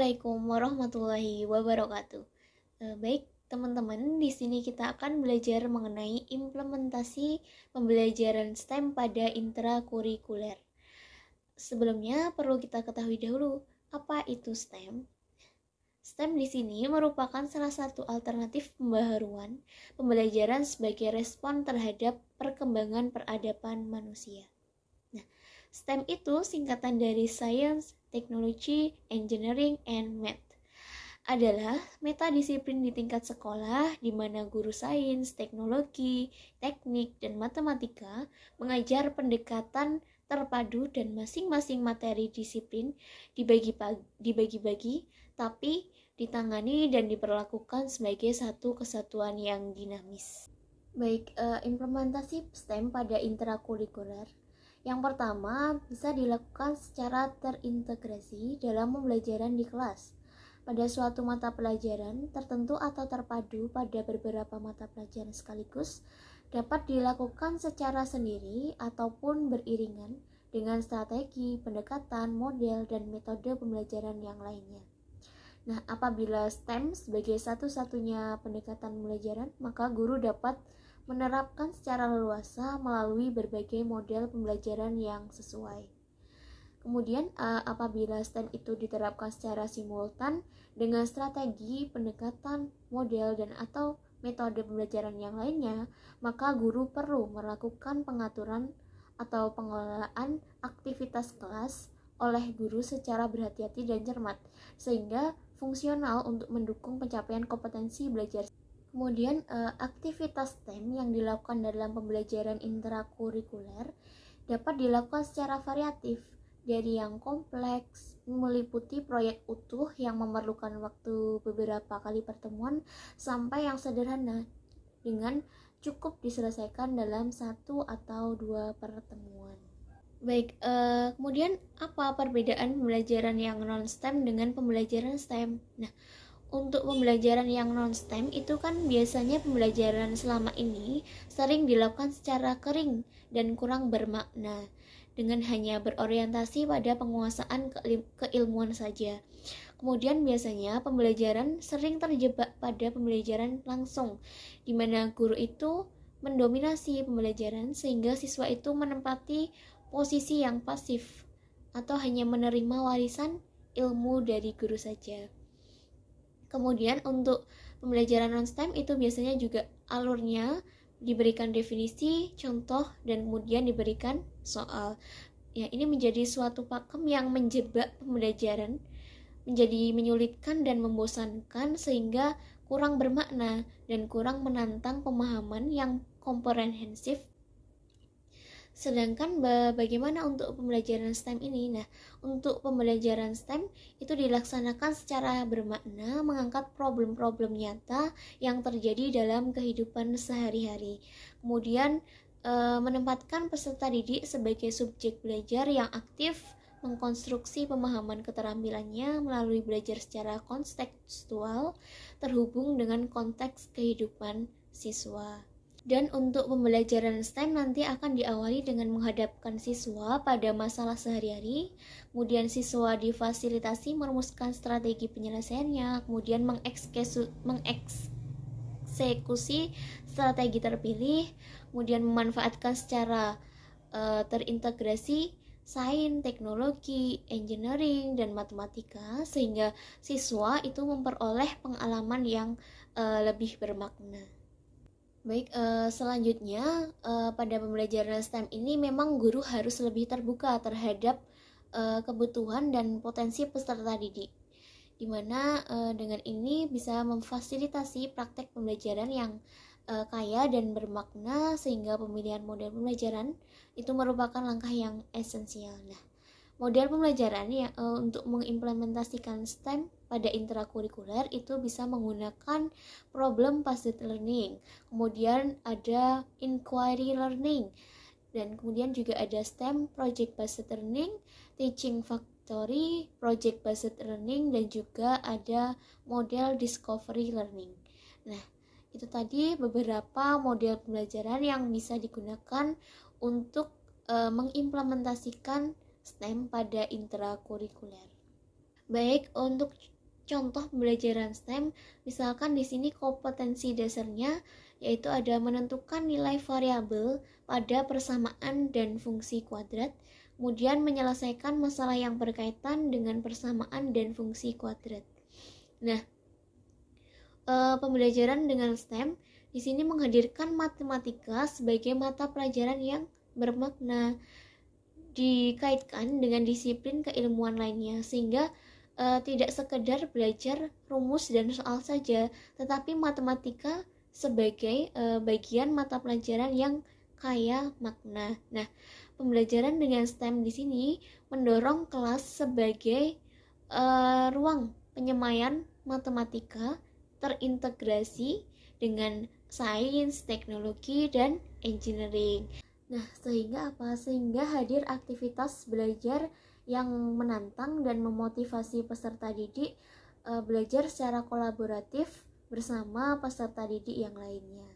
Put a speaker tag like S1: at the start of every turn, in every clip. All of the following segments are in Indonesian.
S1: Assalamualaikum warahmatullahi wabarakatuh. Baik, teman-teman, di sini kita akan belajar mengenai implementasi pembelajaran STEM pada intrakurikuler. Sebelumnya perlu kita ketahui dahulu, apa itu STEM? STEM di sini merupakan salah satu alternatif pembaharuan pembelajaran sebagai respon terhadap perkembangan peradaban manusia. Nah, STEM itu singkatan dari Science, Technology, Engineering, and Math. Adalah metadisiplin di tingkat sekolah di mana guru sains, teknologi, teknik, dan matematika mengajar pendekatan terpadu dan masing-masing materi disiplin dibagi-bagi tapi ditangani dan diperlakukan sebagai satu kesatuan yang dinamis. Baik, implementasi STEM pada intrakurikuler. Yang pertama, bisa dilakukan secara terintegrasi dalam pembelajaran di kelas. Pada suatu mata pelajaran tertentu atau terpadu pada beberapa mata pelajaran sekaligus, dapat dilakukan secara sendiri ataupun beriringan dengan strategi, pendekatan, model, dan metode pembelajaran yang lainnya. Nah, apabila STEM sebagai satu-satunya pendekatan pembelajaran, maka guru dapat menerapkan secara leluasa melalui berbagai model pembelajaran yang sesuai. Kemudian, apabila STEM itu diterapkan secara simultan dengan strategi, pendekatan, model, dan atau metode pembelajaran yang lainnya, maka guru perlu melakukan pengaturan atau pengelolaan aktivitas kelas oleh guru secara berhati-hati dan cermat, sehingga fungsional untuk mendukung pencapaian kompetensi belajar. Kemudian aktivitas STEM yang dilakukan dalam pembelajaran intrakurikuler dapat dilakukan secara variatif, dari yang kompleks, meliputi proyek utuh yang memerlukan waktu beberapa kali pertemuan, sampai yang sederhana, dengan cukup diselesaikan dalam 1 atau 2 pertemuan. Baik, kemudian apa perbedaan pembelajaran yang non-STEM dengan pembelajaran STEM? Nah, untuk pembelajaran yang non-STEM itu kan biasanya pembelajaran selama ini sering dilakukan secara kering dan kurang bermakna, dengan hanya berorientasi pada penguasaan keilmuan saja. Kemudian biasanya pembelajaran sering terjebak pada pembelajaran langsung, di mana guru itu mendominasi pembelajaran sehingga siswa itu menempati posisi yang pasif atau hanya menerima warisan ilmu dari guru saja. Kemudian untuk pembelajaran non-STEM itu biasanya juga alurnya diberikan definisi, contoh, dan kemudian diberikan soal. Ya, ini menjadi suatu pakem yang menjebak pembelajaran, menjadi menyulitkan dan membosankan sehingga kurang bermakna dan kurang menantang pemahaman yang komprehensif. Sedangkan bagaimana untuk pembelajaran STEM ini? Nah, untuk pembelajaran STEM itu dilaksanakan secara bermakna, mengangkat problem-problem nyata yang terjadi dalam kehidupan sehari-hari. Kemudian menempatkan peserta didik sebagai subjek belajar yang aktif, mengkonstruksi pemahaman keterampilannya melalui belajar secara kontekstual terhubung dengan konteks kehidupan siswa. Dan untuk pembelajaran STEM nanti akan diawali dengan menghadapkan siswa pada masalah sehari-hari, kemudian siswa difasilitasi merumuskan strategi penyelesaiannya, kemudian mengeksekusi strategi terpilih, kemudian memanfaatkan secara terintegrasi sains, teknologi, engineering, dan matematika, sehingga siswa itu memperoleh pengalaman yang lebih bermakna. Baik, selanjutnya pada pembelajaran STEM ini memang guru harus lebih terbuka terhadap kebutuhan dan potensi peserta didik, di mana dengan ini bisa memfasilitasi praktek pembelajaran yang kaya dan bermakna, sehingga pemilihan model pembelajaran itu merupakan langkah yang esensial. Nah, model pembelajaran ya untuk mengimplementasikan STEM pada intrakurikuler itu bisa menggunakan problem based learning, kemudian ada inquiry learning, dan kemudian juga ada STEM project based learning, teaching factory, project based learning, dan juga ada model discovery learning. Nah, itu tadi beberapa model pembelajaran yang bisa digunakan untuk mengimplementasikan STEM pada intrakurikuler. Baik, untuk contoh pembelajaran STEM, misalkan di sini kompetensi dasarnya yaitu ada menentukan nilai variabel pada persamaan dan fungsi kuadrat, kemudian menyelesaikan masalah yang berkaitan dengan persamaan dan fungsi kuadrat. Nah, pembelajaran dengan STEM di sini menghadirkan matematika sebagai mata pelajaran yang bermakna, dikaitkan dengan disiplin keilmuan lainnya, sehingga tidak sekedar belajar rumus dan soal saja, tetapi matematika sebagai bagian mata pelajaran yang kaya makna. Nah, pembelajaran dengan STEM di sini mendorong kelas sebagai ruang penyemaian matematika terintegrasi dengan sains, teknologi, dan engineering. Nah, sehingga apa? Sehingga hadir aktivitas belajar yang menantang dan memotivasi peserta didik belajar secara kolaboratif bersama peserta didik yang lainnya.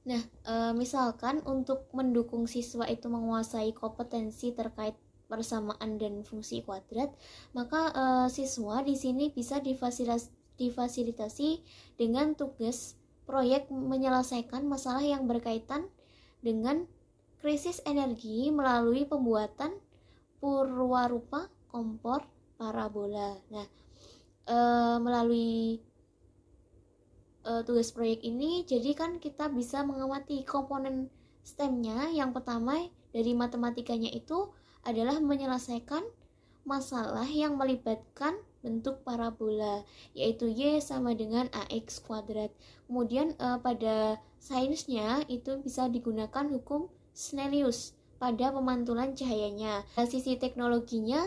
S1: Nah, misalkan untuk mendukung siswa itu menguasai kompetensi terkait persamaan dan fungsi kuadrat, maka siswa di sini bisa difasilitasi dengan tugas proyek menyelesaikan masalah yang berkaitan dengan krisis energi melalui pembuatan purwarupa kompor parabola. Nah, melalui tugas proyek ini, jadi kan kita bisa mengamati komponen STEM-nya. Yang pertama dari matematikanya itu adalah menyelesaikan masalah yang melibatkan bentuk parabola, yaitu Y sama dengan AX kuadrat. Kemudian pada sainsnya itu bisa digunakan hukum Snellius pada pemantulan cahayanya. Dari sisi teknologinya,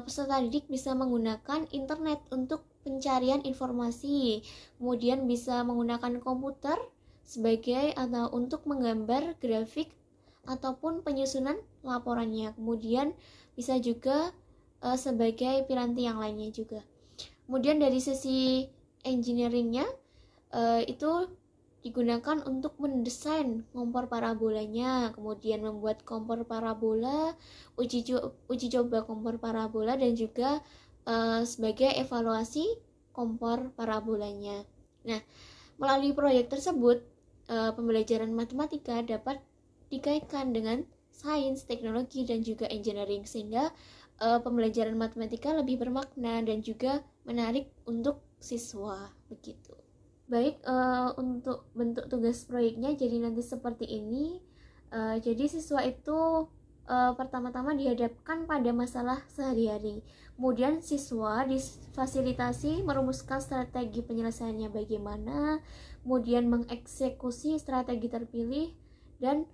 S1: peserta didik bisa menggunakan internet untuk pencarian informasi, kemudian bisa menggunakan komputer sebagai atau untuk menggambar grafik ataupun penyusunan laporannya, kemudian bisa juga sebagai piranti yang lainnya juga. Kemudian dari sisi engineeringnya itu digunakan untuk mendesain kompor parabolanya, kemudian membuat kompor parabola, uji coba kompor parabola, dan juga sebagai evaluasi kompor parabolanya. Nah, melalui proyek tersebut, pembelajaran matematika dapat dikaitkan dengan sains, teknologi, dan juga engineering, sehingga pembelajaran matematika lebih bermakna dan juga menarik untuk siswa, begitu. Baik, untuk bentuk tugas proyeknya jadi nanti seperti ini. Jadi siswa itu pertama-tama dihadapkan pada masalah sehari-hari. Kemudian siswa difasilitasi merumuskan strategi penyelesaiannya bagaimana, kemudian mengeksekusi strategi terpilih, dan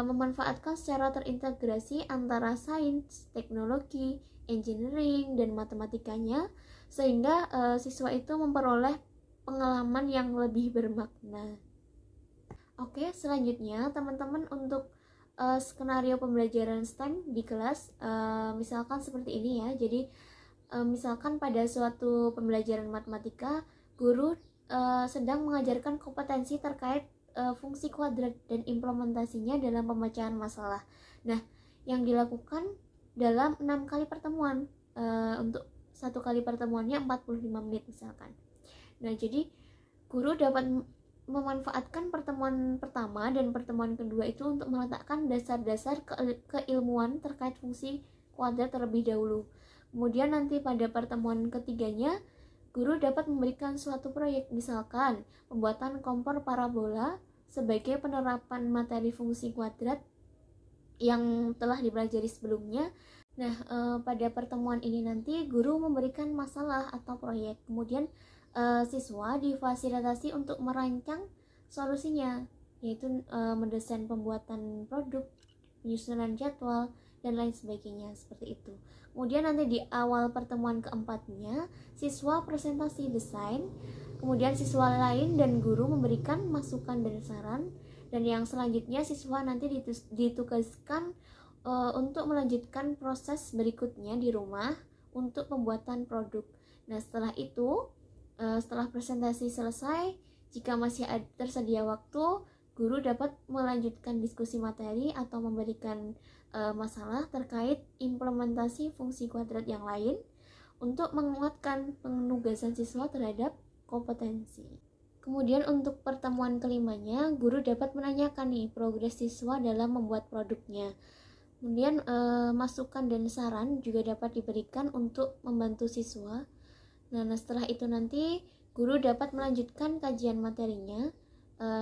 S1: memanfaatkan secara terintegrasi antara sains, teknologi, engineering, dan matematikanya, sehingga siswa itu memperoleh pengalaman yang lebih bermakna. Oke, selanjutnya teman-teman untuk skenario pembelajaran STEM di kelas, misalkan seperti ini ya. Jadi misalkan pada suatu pembelajaran matematika, guru sedang mengajarkan kompetensi terkait fungsi kuadrat dan implementasinya dalam pemecahan masalah. Nah, yang dilakukan dalam 6 kali pertemuan, untuk satu kali pertemuannya 45 menit misalkan. Nah, jadi guru dapat memanfaatkan pertemuan pertama dan pertemuan kedua itu untuk meletakkan dasar-dasar keilmuan terkait fungsi kuadrat terlebih dahulu. Kemudian nanti pada pertemuan ketiganya, guru dapat memberikan suatu proyek, misalkan pembuatan kompor parabola sebagai penerapan materi fungsi kuadrat yang telah dipelajari sebelumnya. Nah, pada pertemuan ini nanti guru memberikan masalah atau proyek, kemudian siswa difasilitasi untuk merancang solusinya, yaitu mendesain pembuatan produk, penyusunan jadwal, dan lain sebagainya, seperti itu. Kemudian nanti di awal pertemuan keempatnya, siswa presentasi desain, kemudian siswa lain dan guru memberikan masukan dan saran, dan yang selanjutnya siswa nanti ditugaskan untuk melanjutkan proses berikutnya di rumah untuk pembuatan produk. Nah, setelah itu, setelah presentasi selesai, jika masih tersedia waktu, guru dapat melanjutkan diskusi materi atau memberikan masalah terkait implementasi fungsi kuadrat yang lain untuk menguatkan penugasan siswa terhadap kompetensi. Kemudian untuk pertemuan kelimanya, guru dapat menanyakan nih progres siswa dalam membuat produknya. Kemudian masukan dan saran juga dapat diberikan untuk membantu siswa. Nah, setelah itu nanti guru dapat melanjutkan kajian materinya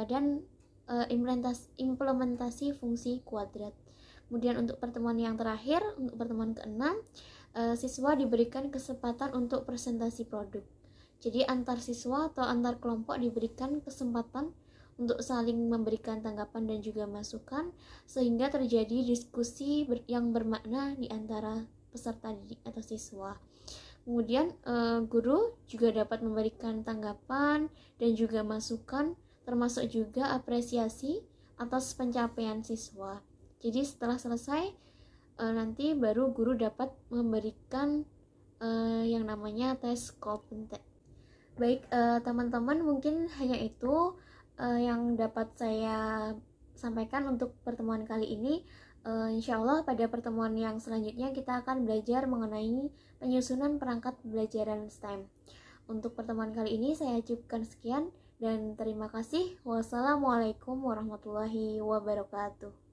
S1: dan implementasi fungsi kuadrat. Kemudian untuk pertemuan yang terakhir, untuk pertemuan ke-6, siswa diberikan kesempatan untuk presentasi produk. Jadi antar siswa atau antar kelompok diberikan kesempatan untuk saling memberikan tanggapan dan juga masukan, sehingga terjadi diskusi yang bermakna di antara peserta didik atau siswa. Kemudian guru juga dapat memberikan tanggapan dan juga masukan, termasuk juga apresiasi atas pencapaian siswa. Jadi setelah selesai nanti baru guru dapat memberikan yang namanya tes kompetensi. Baik teman-teman, mungkin hanya itu yang dapat saya sampaikan untuk pertemuan kali ini. Insya Allah pada pertemuan yang selanjutnya kita akan belajar mengenai penyusunan perangkat pembelajaran STEM. Untuk pertemuan kali ini saya cukupkan sekian dan terima kasih. Wassalamualaikum warahmatullahi wabarakatuh.